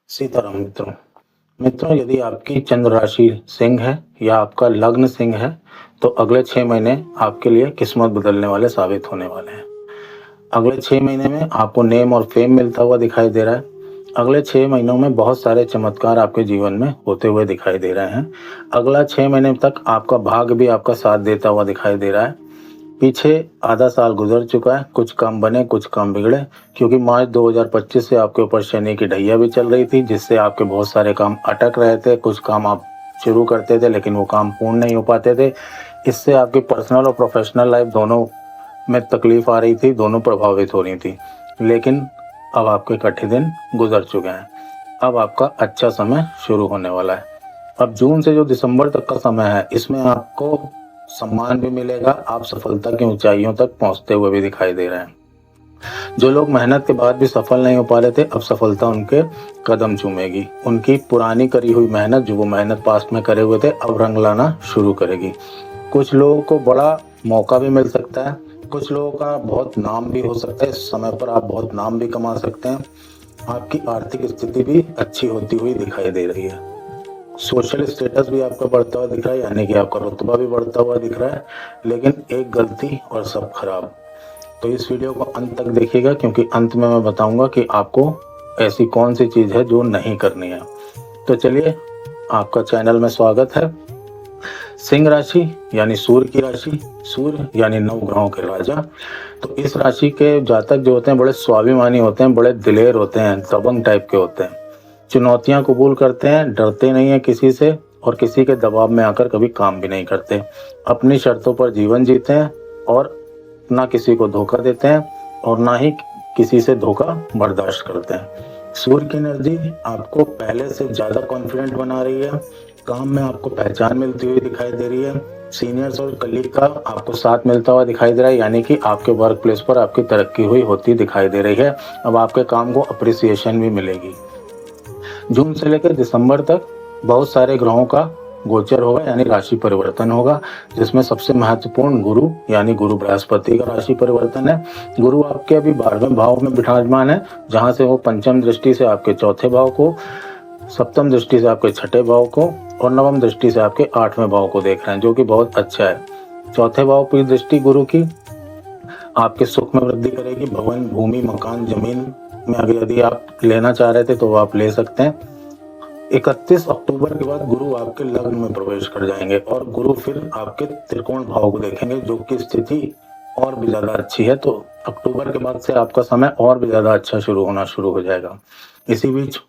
सीताराम मित्रों। मित्रों, यदि आपकी चंद्र राशि सिंह है या आपका लग्न सिंह है तो अगले 6 महीने आपके लिए किस्मत बदलने वाले साबित होने वाले हैं। अगले 6 महीने में आपको नेम और फेम मिलता हुआ दिखाई दे रहा है। अगले 6 महीनों में बहुत सारे चमत्कार आपके जीवन में होते हुए दिखाई दे रहे हैं। अगला 6 महीने तक आपका भाग्य भी आपका साथ देता हुआ दिखाई दे रहा है। पीछे आधा साल गुजर चुका है, कुछ काम बने कुछ काम बिगड़े, क्योंकि मार्च 2025 से आपके ऊपर शनि की ढैया भी चल रही थी, जिससे आपके बहुत सारे काम अटक रहे थे। कुछ काम आप शुरू करते थे लेकिन वो काम पूर्ण नहीं हो पाते थे। इससे आपकी पर्सनल और प्रोफेशनल लाइफ दोनों में तकलीफ आ रही थी, दोनों प्रभावित हो रही थी। लेकिन अब आपके कठिन दिन गुजर चुके हैं। अब आपका अच्छा समय शुरू होने वाला है। अब जून से जो दिसंबर तक का समय है, इसमें आपको सम्मान भी मिलेगा। आप सफलता की ऊंचाइयों तक पहुंचते हुए भी दिखाई दे रहे हैं। जो लोग मेहनत के बाद भी सफल नहीं हो पा रहे थे, अब सफलता उनके कदम चूमेगी। उनकी पुरानी करी हुई मेहनत, जो वो मेहनत पास्ट में करे हुए थे, अब रंग लाना शुरू करेगी। कुछ लोगों को बड़ा मौका भी मिल सकता है, कुछ लोगों का बहुत नाम भी हो सकता है। इस समय पर आप बहुत नाम भी कमा सकते हैं। आपकी आर्थिक स्थिति भी अच्छी होती हुई दिखाई दे रही है। सोशल स्टेटस भी आपका बढ़ता हुआ दिख रहा है, यानी कि आपका रुतबा भी बढ़ता हुआ दिख रहा है। लेकिन एक गलती और सब खराब। तो इस वीडियो को अंत तक देखिएगा, क्योंकि अंत में मैं बताऊंगा कि आपको ऐसी कौन सी चीज़ है जो नहीं करनी है। तो चलिए, आपका चैनल में स्वागत है। सिंह राशि यानी सूर्य की राशि, सूर्य यानी 9 ग्रहों के राजा। तो इस राशि के जातक जो होते हैं बड़े स्वाभिमानी होते हैं, बड़े दिलेर होते हैं, दबंग टाइप के होते हैं। चुनौतियां कबूल करते हैं, डरते नहीं हैं किसी से, और किसी के दबाव में आकर कभी काम भी नहीं करते। अपनी शर्तों पर जीवन जीते हैं और ना किसी को धोखा देते हैं और ना ही किसी से धोखा बर्दाश्त करते हैं। सूर्य की एनर्जी आपको पहले से ज्यादा कॉन्फिडेंट बना रही है। काम में आपको पहचान मिलती हुई दिखाई दे रही है। सीनियर्स और कलीग का आपको साथ मिलता हुआ दिखाई दे रहा है, यानी कि आपके वर्क प्लेस पर आपकी तरक्की हुई होती दिखाई दे रही है। अब आपके काम को अप्रिसिएशन भी मिलेगी। जून से लेकर दिसंबर तक बहुत सारे ग्रहों का गोचर होगा, यानी राशि परिवर्तन होगा, जिसमें सबसे महत्वपूर्ण गुरु यानी गुरु बृहस्पति का राशि परिवर्तन है। गुरु आपके अभी 12वें भाव में विराजमान है, जहां से वो पंचम दृष्टि से आपके चौथे भाव को, सप्तम दृष्टि से आपके छठे भाव को और नवम दृष्टि से आपके 8वें भाव को देख रहे हैं, जो कि बहुत अच्छा है। चौथे भाव की दृष्टि गुरु की आपके सुख में वृद्धि करेगी। भवन, भूमि, मकान, जमीन में अभी यदि आप लेना चाह रहे थे तो आप ले सकते हैं। 31 अक्टूबर के बाद गुरु आपके लग्न में प्रवेश कर जाएंगे और गुरु फिर आपके त्रिकोण भाव को देखेंगे, जो कि स्थिति और भी ज्यादा अच्छी है। तो अक्टूबर के बाद से आपका समय और भी ज्यादा अच्छा शुरू हो जाएगा। इसी बीच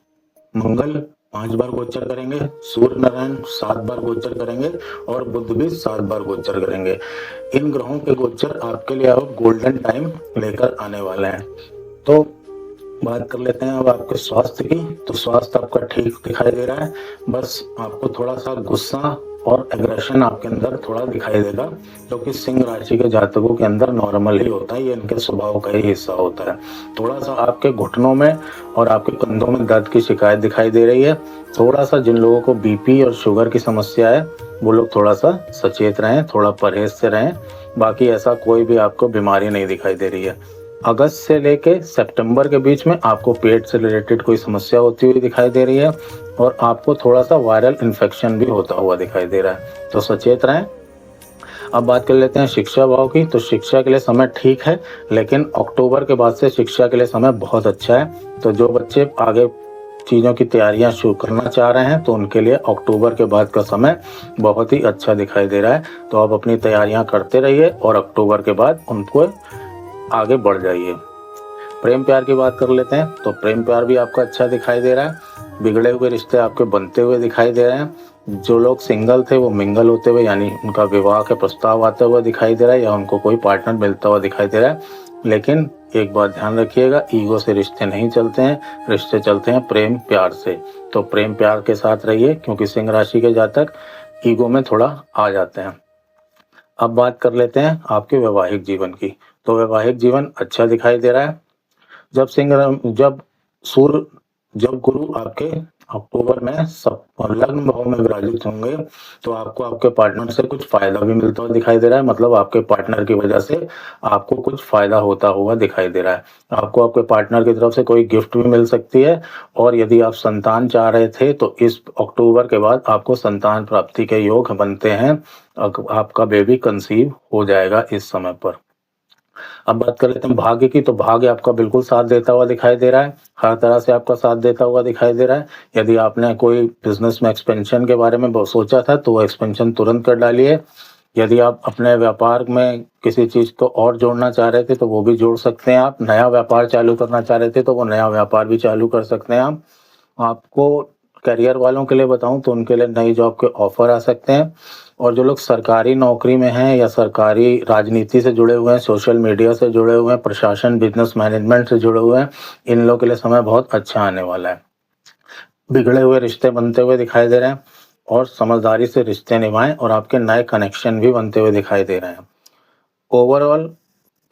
मंगल 5 बार गोचर करेंगे, सूर्य नारायण 7 बार गोचर करेंगे और बुध भी 7 बार गोचर करेंगे। इन ग्रहों के गोचर आपके लिए अब गोल्डन टाइम लेकर आने वाले हैं। तो बात कर लेते हैं अब आपके स्वास्थ्य की। तो स्वास्थ्य आपका ठीक दिखाई दे रहा है, बस आपको थोड़ा सा गुस्सा और एग्रेशन आपके अंदर थोड़ा दिखाई देगा, जो कि सिंह राशि के जातकों के अंदर नॉर्मल ही होता है। ये इनके स्वभाव का ही हिस्सा होता है। थोड़ा सा आपके घुटनों में और आपके कंधों में दर्द की शिकायत दिखाई दे रही है। थोड़ा सा जिन लोगों को बीपी और शुगर की समस्या है, वो लोग थोड़ा सा सचेत रहें, थोड़ा परहेज से रहें। बाकी ऐसा कोई भी आपको बीमारी नहीं दिखाई दे रही है। अगस्त से लेके सितंबर के बीच में आपको पेट से रिलेटेड कोई समस्या होती हुई दिखाई दे रही है और आपको थोड़ा सा वायरल इन्फेक्शन भी होता हुआ दिखाई दे रहा है, तो सचेत रहें। अब बात कर लेते हैं शिक्षा भाव की। तो शिक्षा के लिए समय ठीक है, लेकिन अक्टूबर के बाद से शिक्षा के लिए समय बहुत अच्छा है। तो जो बच्चे आगे चीज़ों की तैयारियां शुरू करना चाह रहे हैं, तो उनके लिए अक्टूबर के बाद का समय बहुत ही अच्छा दिखाई दे रहा है। तो आप अपनी तैयारियां करते रहिए और अक्टूबर के बाद उनको आगे बढ़ जाइए। प्रेम प्यार की बात कर लेते हैं। तो प्रेम प्यार भी आपका अच्छा दिखाई दे रहा है। बिगड़े हुए रिश्ते आपके बनते हुए दिखाई दे रहे हैं। जो लोग सिंगल थे वो मिंगल होते हुए, यानी उनका विवाह के प्रस्ताव आता हुआ दिखाई दे रहा है, या उनको कोई पार्टनर मिलता हुआ दिखाई दे रहा है। लेकिन एक बात ध्यान रखिएगा, ईगो से रिश्ते नहीं चलते हैं, रिश्ते चलते हैं प्रेम प्यार से। तो प्रेम प्यार के साथ रहिए, क्योंकि सिंह राशि के जातक ईगो में थोड़ा आ जाते हैं। अब बात कर लेते हैं आपके वैवाहिक जीवन की। तो वैवाहिक जीवन अच्छा दिखाई दे रहा है। जब गुरु आपके अक्टूबर में सब लग्न भाव में विराजित होंगे तो आपको आपके पार्टनर से कुछ फायदा भी मिलता हुआ दिखाई दे रहा है। मतलब आपके पार्टनर की वजह से आपको कुछ फायदा होता हुआ दिखाई दे रहा है। आपको आपके पार्टनर की तरफ से कोई गिफ्ट भी मिल सकती है। और यदि आप संतान चाह रहे थे तो इस अक्टूबर के बाद आपको संतान प्राप्ति के योग बनते हैं। आपका बेबी कंसीव हो जाएगा इस समय पर। अब बात कर लेते हैं भाग्य की, तो भाग्य आपका बिल्कुल साथ देता हुआ दिखाई दे रहा है। हर तरह से आपका साथ देता हुआ दिखाई दे रहा है। यदि आपने कोई बिजनेस में एक्सपेंशन के बारे में सोचा था तो वो एक्सपेंशन तुरंत कर डालिए। यदि आप अपने व्यापार में किसी चीज़ को और जोड़ना चाह रहे थे तो वो भी जोड़ सकते हैं। आप नया व्यापार चालू करना चाह रहे थे तो वो नया व्यापार भी चालू कर सकते हैं। आप आपको करियर वालों के लिए बताऊं तो उनके लिए नई जॉब के ऑफर आ सकते हैं। और जो लोग सरकारी नौकरी में हैं या सरकारी राजनीति से जुड़े हुए हैं, सोशल मीडिया से जुड़े हुए हैं, प्रशासन बिजनेस मैनेजमेंट से जुड़े हुए हैं, इन लोगों के लिए समय बहुत अच्छा आने वाला है। बिगड़े हुए रिश्ते बनते हुए दिखाई दे रहे हैं और समझदारी से रिश्ते निभाएं और आपके नए कनेक्शन भी बनते हुए दिखाई दे रहे हैं। ओवरऑल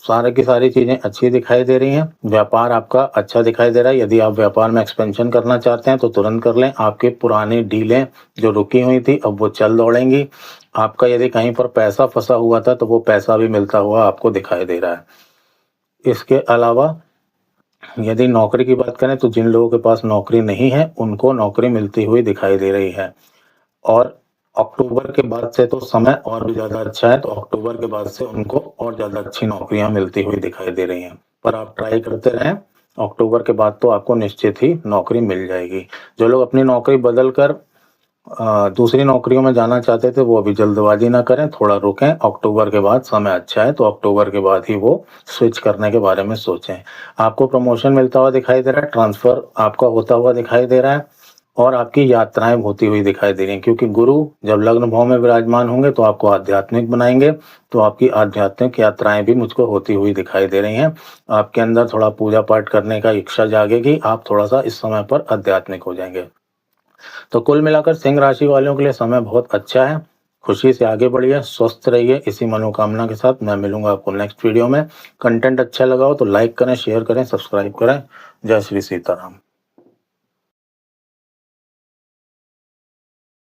सारी की सारी चीज़ें अच्छी दिखाई दे रही हैं। व्यापार आपका अच्छा दिखाई दे रहा है। यदि आप व्यापार में एक्सपेंशन करना चाहते हैं तो तुरंत कर लें। आपकी पुरानी डीलें जो रुकी हुई थी अब वो चल दौड़ेंगी। आपका यदि कहीं पर पैसा फंसा हुआ था तो वो पैसा भी मिलता हुआ आपको दिखाई दे रहा है। इसके अलावा यदि नौकरी की बात करें तो जिन लोगों के पास नौकरी नहीं है उनको नौकरी मिलती हुई दिखाई दे रही है। और अक्टूबर के बाद से तो समय और भी ज़्यादा अच्छा है, तो अक्टूबर के बाद से उनको और ज़्यादा अच्छी नौकरियां मिलती हुई दिखाई दे रही हैं। पर आप ट्राई करते रहें, अक्टूबर के बाद तो आपको निश्चित ही नौकरी मिल जाएगी। जो लोग अपनी नौकरी बदल कर दूसरी नौकरियों में जाना चाहते थे वो अभी जल्दबाजी ना करें, थोड़ा रुकें। अक्टूबर के बाद समय अच्छा है तो अक्टूबर के बाद ही वो स्विच करने के बारे में सोचें। आपको प्रमोशन मिलता हुआ दिखाई दे रहा है, ट्रांसफ़र आपका होता हुआ दिखाई दे रहा है और आपकी यात्राएं होती हुई दिखाई दे रही हैं। क्योंकि गुरु जब लग्न भाव में विराजमान होंगे तो आपको आध्यात्मिक बनाएंगे, तो आपकी आध्यात्मिक यात्राएं भी मुझको होती हुई दिखाई दे रही हैं। आपके अंदर थोड़ा पूजा पाठ करने का इच्छा जागेगी, आप थोड़ा सा इस समय पर आध्यात्मिक हो जाएंगे। तो कुल मिलाकर सिंह राशि वालों के लिए समय बहुत अच्छा है। खुशी से आगे बढ़िए, स्वस्थ रहिए, इसी मनोकामना के साथ मैं मिलूंगा आपको नेक्स्ट वीडियो में। कंटेंट अच्छा लगा हो तो लाइक करें, शेयर करें, सब्सक्राइब करें। जय श्री सीताराम।